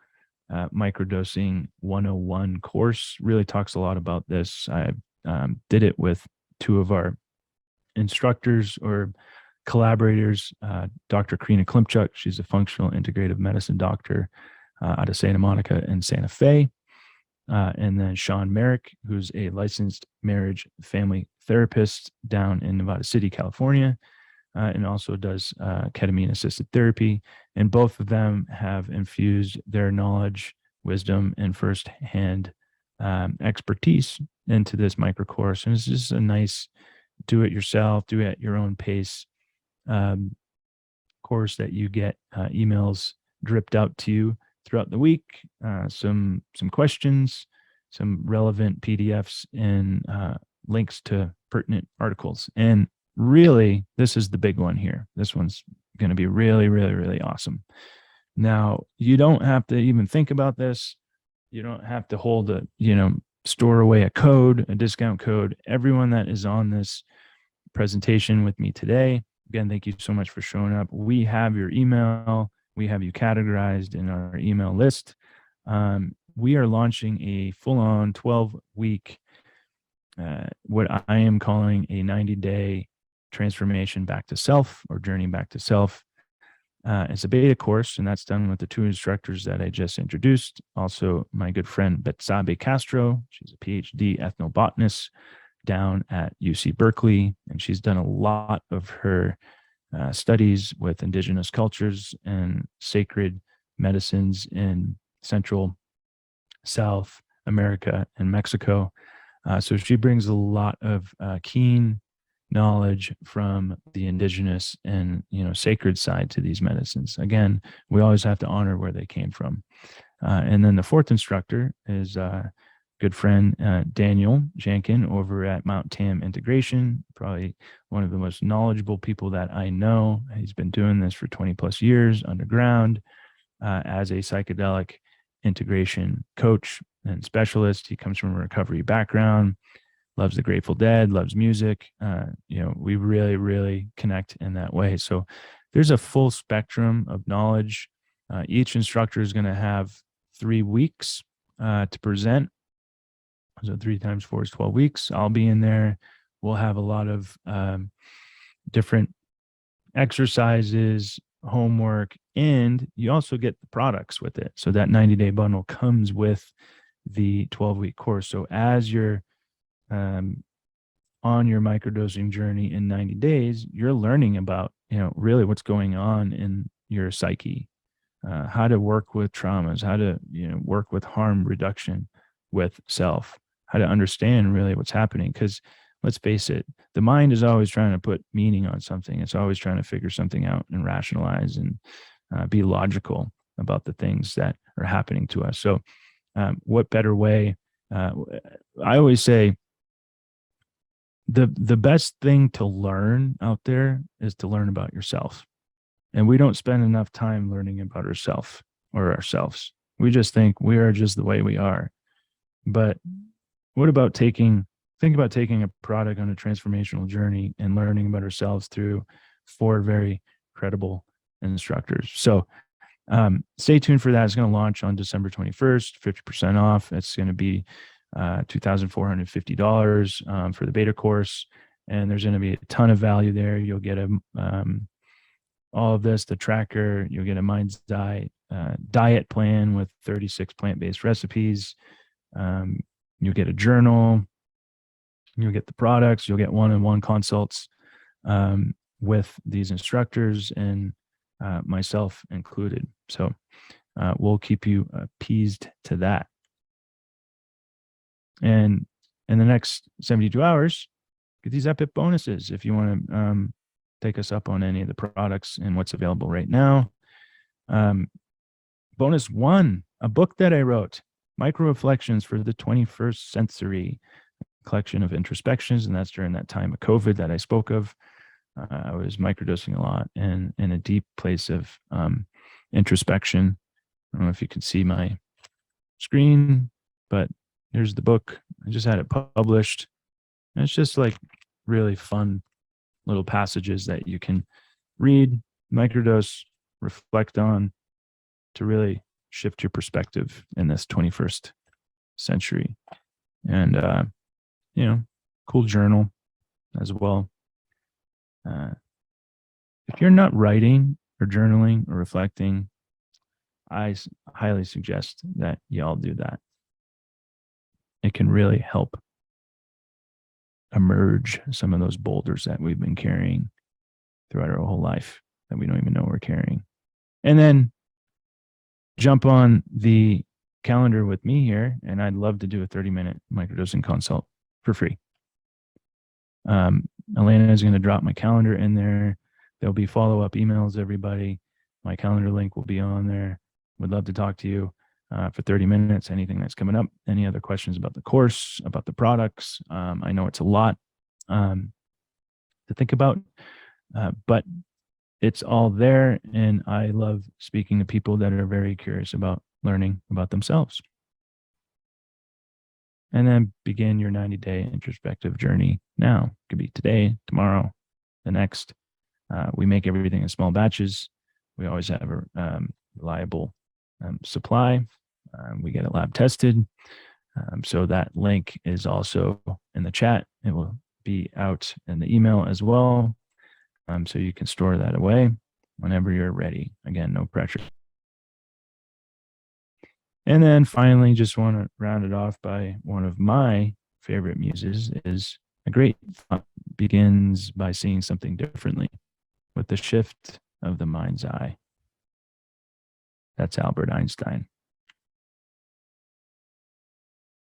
microdosing 101 course. Really talks a lot about this. I did it with two of our instructors or collaborators, Dr. Karina Klimchuk. She's a functional integrative medicine doctor out of Santa Monica and Santa Fe. And then Sean Merrick, who's a licensed marriage family therapist down in Nevada City, California, and also does ketamine assisted therapy. And both of them have infused their knowledge, wisdom, and firsthand expertise into this micro course. And it's just a nice do it yourself, do it at your own pace course that you get emails dripped out to you throughout the week, some questions, some relevant PDFs, and links to pertinent articles. And really, this is the big one here. This one's going to be really, really, really awesome. Now, you don't have to even think about this. You don't have to hold store away a discount code. Everyone that is on this presentation with me today, again, thank you so much for showing up. We have your email. We have you categorized in our email list. We are launching a full-on 12-week, what I am calling a 90-day transformation back to self, or journey back to self. It's a beta course, and that's done with the two instructors that I just introduced. Also, my good friend Betsabe Castro. She's a PhD ethnobotanist down at UC Berkeley, and she's done a lot of her studies with indigenous cultures and sacred medicines in Central, South America, and Mexico. So she brings a lot of keen knowledge from the indigenous and sacred side to these medicines. Again, we always have to honor where they came from. And then the fourth instructor is good friend Daniel Jankin over at Mount Tam Integration, probably one of the most knowledgeable people that I know. He's been doing this for 20 plus years underground as a psychedelic integration coach and specialist. He comes from a recovery background, loves the Grateful Dead, loves music. We really, really connect in that way. So there's a full spectrum of knowledge. Each instructor is going to have 3 weeks to present. So 3 times 4 is 12 weeks. I'll be in there. We'll have a lot of different exercises, homework, and you also get the products with it. So that 90-day bundle comes with the 12-week course. So as you're on your microdosing journey in 90 days, you're learning about, really what's going on in your psyche, how to work with traumas, how to, work with harm reduction with self, how to understand really what's happening. Because let's face it, the mind is always trying to put meaning on something. It's always trying to figure something out and rationalize and be logical about the things that are happening to us. So what better way? I always say the best thing to learn out there is to learn about yourself. And we don't spend enough time learning about ourselves or ourselves. We just think we are just the way we are. But what about think about taking a product on a transformational journey and learning about ourselves through 4 very credible instructors. So stay tuned for that. It's going to launch on December 21st, 50% off. It's going to be $2,450 for the beta course. And there's going to be a ton of value there. You'll get all of this, the tracker, you'll get a mind's diet plan with 36 plant-based recipes. You'll get a journal, you'll get the products, you'll get one-on-one consults with these instructors and myself included. So we'll keep you appeased to that. And in the next 72 hours, get these epic bonuses if you want to take us up on any of the products and what's available right now. Bonus one, a book that I wrote, Micro Reflections for the 21st Century, collection of introspections. And that's during that time of COVID that I spoke of. I was microdosing a lot and in a deep place of introspection. I don't know if you can see my screen, but here's the book. I just had it published. And it's just like really fun little passages that you can read, microdose, reflect on to really shift your perspective in this 21st century. And, cool journal as well. If you're not writing or journaling or reflecting, I highly suggest that y'all do that. It can really help emerge some of those boulders that we've been carrying throughout our whole life that we don't even know we're carrying. And then jump on the calendar with me here, and I'd love to do a 30-minute microdosing consult for free. Elena is going to drop my calendar in there. There'll be follow-up emails, everybody. My calendar link will be on there. Would love to talk to you for 30 minutes, anything that's coming up. Any other questions about the course, about the products? I know it's a lot to think about, but it's all there. And I love speaking to people that are very curious about learning about themselves. And then begin your 90-day introspective journey now. It could be today, tomorrow, the next. We make everything in small batches. We always have a reliable supply. We get it lab tested. So that link is also in the chat. It will be out in the email as well. So you can store that away whenever you're ready. Again, no pressure. And then finally, just want to round it off by one of my favorite muses is a great thought begins by seeing something differently with the shift of the mind's eye. That's Albert Einstein.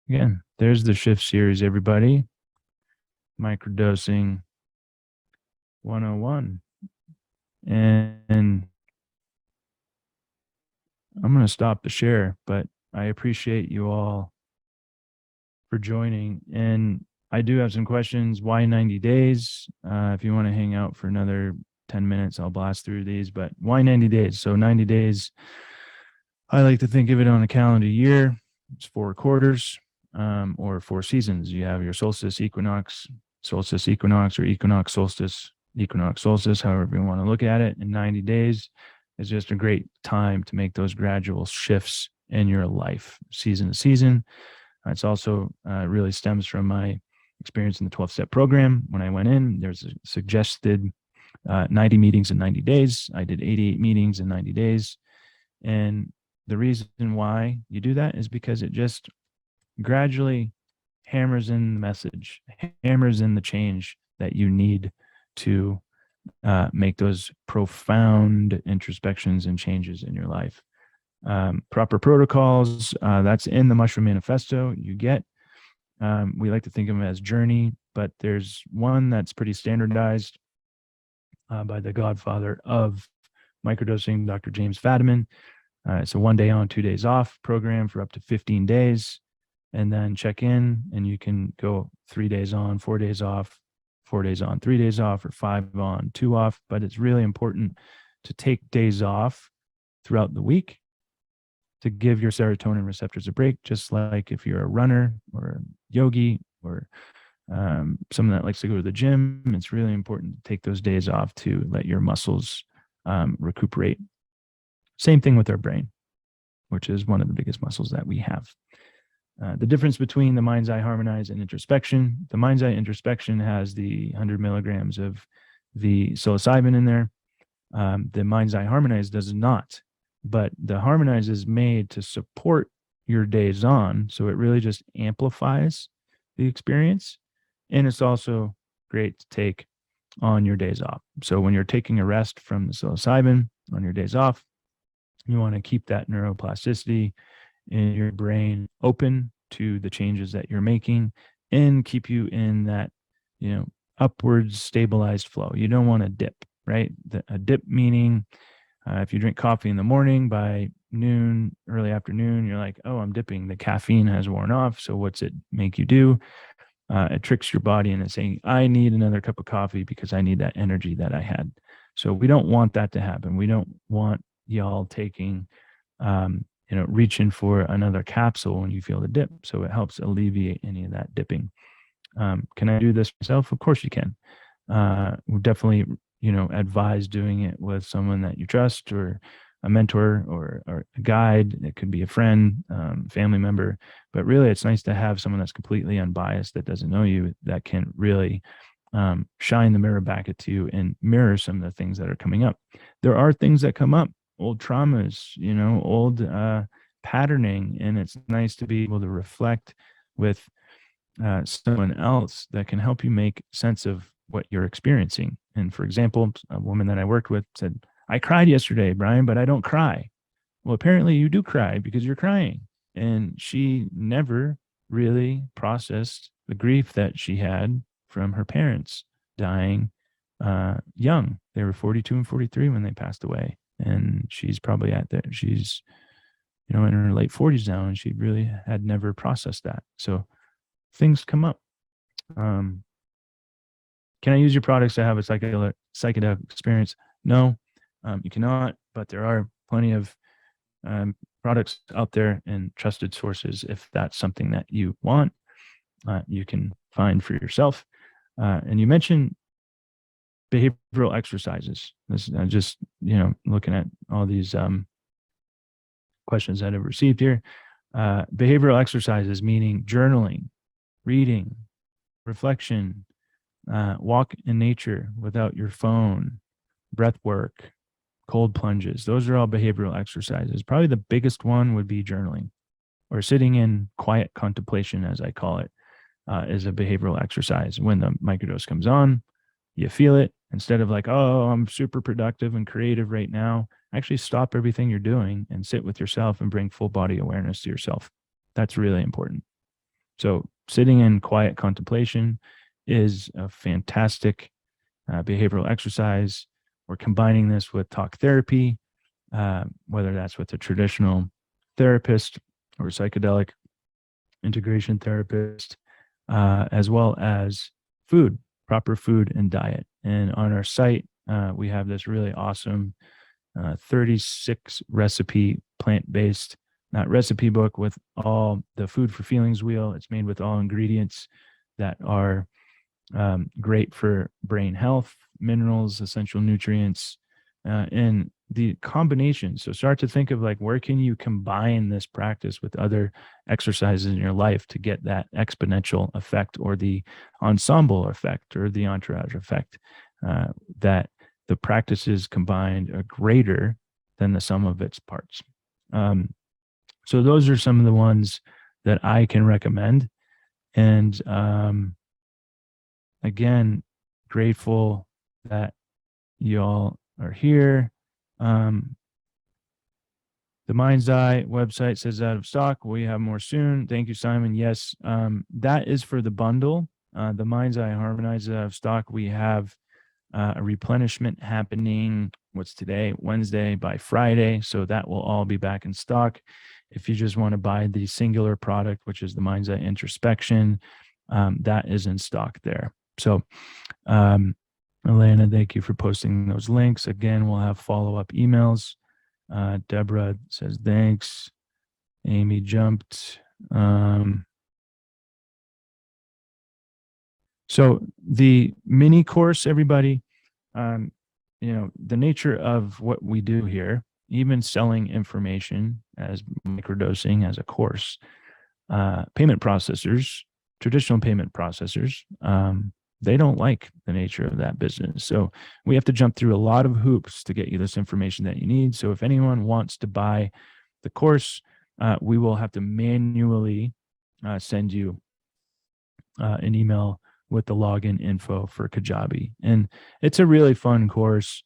Again, there's the shift series, everybody. Microdosing 101. And I'm going to stop the share, but I appreciate you all for joining. And I do have some questions. Why 90 days? If you want to hang out for another 10 minutes, I'll blast through these, but why 90 days? So 90 days, I like to think of it on a calendar year. It's 4 quarters or 4 seasons. You have your solstice, equinox, or equinox, solstice, however you want to look at it. In 90 days is just a great time to make those gradual shifts in your life, season to season. It's also really stems from my experience in the 12-step program. When I went in, there's a suggested 90 meetings in 90 days. I did 88 meetings in 90 days. And the reason why you do that is because it just gradually hammers in the message, hammers in the change that you need to make those profound introspections and changes in your life. Proper protocols, that's in the Mushroom Manifesto. You get, we like to think of them as journey, but there's one that's pretty standardized by the godfather of microdosing, Dr. James Fadiman. It's a 1 day on, 2 days off program for up to 15 days. And then check in and you can go 3 days on, 4 days off, 4 days on, 3 days off, or 5 on, 2 off. But it's really important to take days off throughout the week to give your serotonin receptors a break, just like if you're a runner or a yogi or someone that likes to go to the gym. It's really important to take those days off to let your muscles recuperate. Same thing with our brain, which is one of the biggest muscles that we have. The difference between the mind's eye harmonize and introspection: the mind's eye introspection has the 100 milligrams of the psilocybin in there. The mind's eye harmonize does not, but the harmonize is made to support your days on, so it really just amplifies the experience, and it's also great to take on your days off. So when you're taking a rest from the psilocybin on your days off, you want to keep that neuroplasticity in your brain open to the changes that you're making, and keep you in that, upwards stabilized flow. You don't want to dip, right? A dip meaning, if you drink coffee in the morning, by noon, early afternoon, you're like, oh, I'm dipping. The caffeine has worn off. So what's it make you do? It tricks your body into saying, I need another cup of coffee because I need that energy that I had. So we don't want that to happen. We don't want y'all taking, reaching for another capsule when you feel the dip. So it helps alleviate any of that dipping. Can I do this myself? Of course you can. We definitely, advise doing it with someone that you trust, or a mentor, or a guide. It could be a friend, family member, but really it's nice to have someone that's completely unbiased, that doesn't know you, that can really shine the mirror back at you and mirror some of the things that are coming up. There are things that come up, old traumas, old patterning, and it's nice to be able to reflect with someone else that can help you make sense of what you're experiencing. And for example, a woman that I worked with said, I cried yesterday, Brian, but I don't cry. Well, apparently you do cry because you're crying. And she never really processed the grief that she had from her parents dying young. They were 42 and 43 when they passed away. And she's probably she's, in her late 40s now, and she really had never processed that. So things come up. Can I use your products to have a psychedelic experience? No, you cannot, but there are plenty of products out there and trusted sources. If that's something that you want, you can find for yourself. And you mentioned behavioral exercises. This, just, looking at all these questions that I've received here. Behavioral exercises, meaning journaling, reading, reflection, walk in nature without your phone, breath work, cold plunges. Those are all behavioral exercises. Probably the biggest one would be journaling, or sitting in quiet contemplation, as I call it, is a behavioral exercise. When the microdose comes on, you feel it. Instead of like, oh, I'm super productive and creative right now, actually stop everything you're doing and sit with yourself and bring full body awareness to yourself. That's really important. So sitting in quiet contemplation is a fantastic behavioral exercise. We're combining this with talk therapy, whether that's with a traditional therapist or psychedelic integration therapist, as well as food, proper food and diet. And on our site, we have this really awesome 36 recipe plant-based, not recipe book, with all the food for feelings wheel. It's made with all ingredients that are great for brain health, minerals, essential nutrients, and the combination. So start to think of like, where can you combine this practice with other exercises in your life to get that exponential effect, or the ensemble effect, or the entourage effect, that the practices combined are greater than the sum of its parts. So those are some of the ones that I can recommend. And again, grateful that y'all are here. The Mind's Eye website says out of stock. We have more soon. Thank you, Simon. Yes, that is for the bundle. The Mind's Eye Harmonize is out of stock. We have a replenishment happening. What's today? Wednesday, by Friday. So that will all be back in stock. If you just want to buy the singular product, which is the Mind's Eye Introspection, that is in stock there. So, Elena, thank you for posting those links. Again, we'll have follow-up emails. Deborah says, thanks. Amy jumped. So the mini course, everybody, the nature of what we do here, even selling information as microdosing as a course, payment processors, traditional payment processors, they don't like the nature of that business. So we have to jump through a lot of hoops to get you this information that you need. So if anyone wants to buy the course, we will have to manually send you an email with the login info for Kajabi. And it's a really fun course.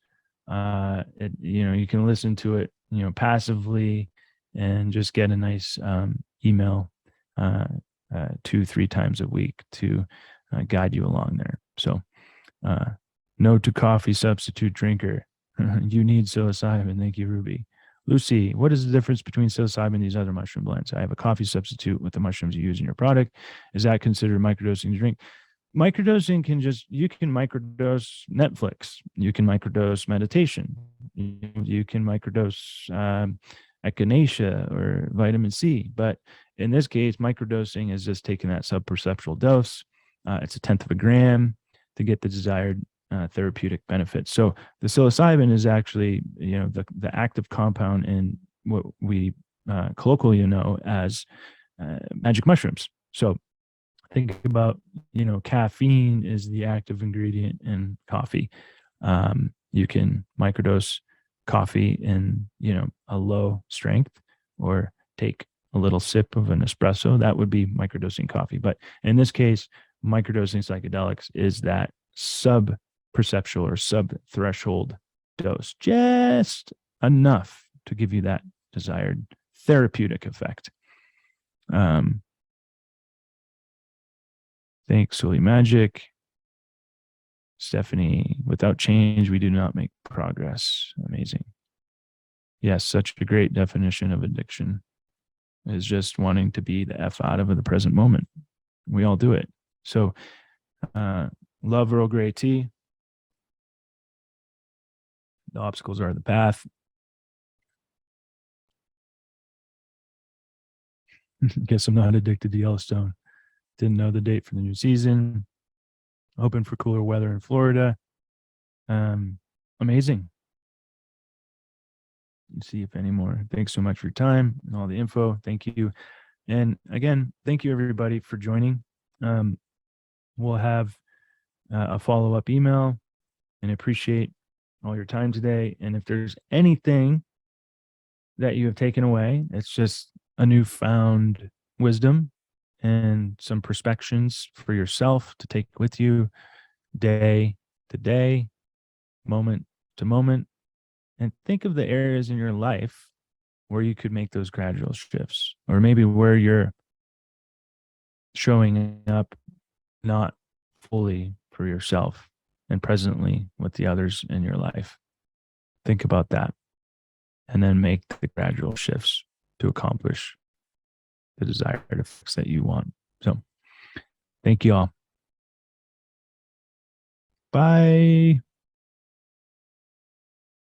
You can listen to it, passively and just get a nice email 2-3 times a week to guide you along there. So, no to coffee substitute drinker. You need psilocybin. Thank you, Ruby. Lucy, what is the difference between psilocybin and these other mushroom blends? I have a coffee substitute with the mushrooms you use in your product. Is that considered microdosing to drink? Microdosing you can microdose Netflix. You can microdose meditation. You can microdose echinacea or vitamin C. But in this case, microdosing is just taking that subperceptual dose. It's 1/10 of a gram to get the desired therapeutic benefit. So the psilocybin is actually, the active compound in what we colloquially know as magic mushrooms. So think about, caffeine is the active ingredient in coffee. You can microdose coffee in, a low strength, or take a little sip of an espresso. That would be microdosing coffee. But in this case, microdosing psychedelics is that sub-perceptual or sub-threshold dose, just enough to give you that desired therapeutic effect. Thanks, Holy Magic. Stephanie, without change, we do not make progress. Amazing. Yes, such a great definition of addiction is just wanting to be the F out of the present moment. We all do it. So, love Earl Grey tea. The obstacles are the path. Guess I'm not addicted to Yellowstone. Didn't know the date for the new season. Hoping for cooler weather in Florida. Amazing. Let's see if any more. Thanks so much for your time and all the info. Thank you. And again, thank you everybody for joining. We'll have a follow-up email, and appreciate all your time today. And if there's anything that you have taken away, it's just a newfound wisdom and some perspectives for yourself to take with you day to day, moment to moment, and think of the areas in your life where you could make those gradual shifts, or maybe where you're showing up not fully for yourself and presently with the others in your life. Think about that, and then make the gradual shifts to accomplish the desired effects that you want. So thank you all. Bye.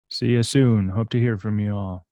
See you soon. Hope to hear from you all.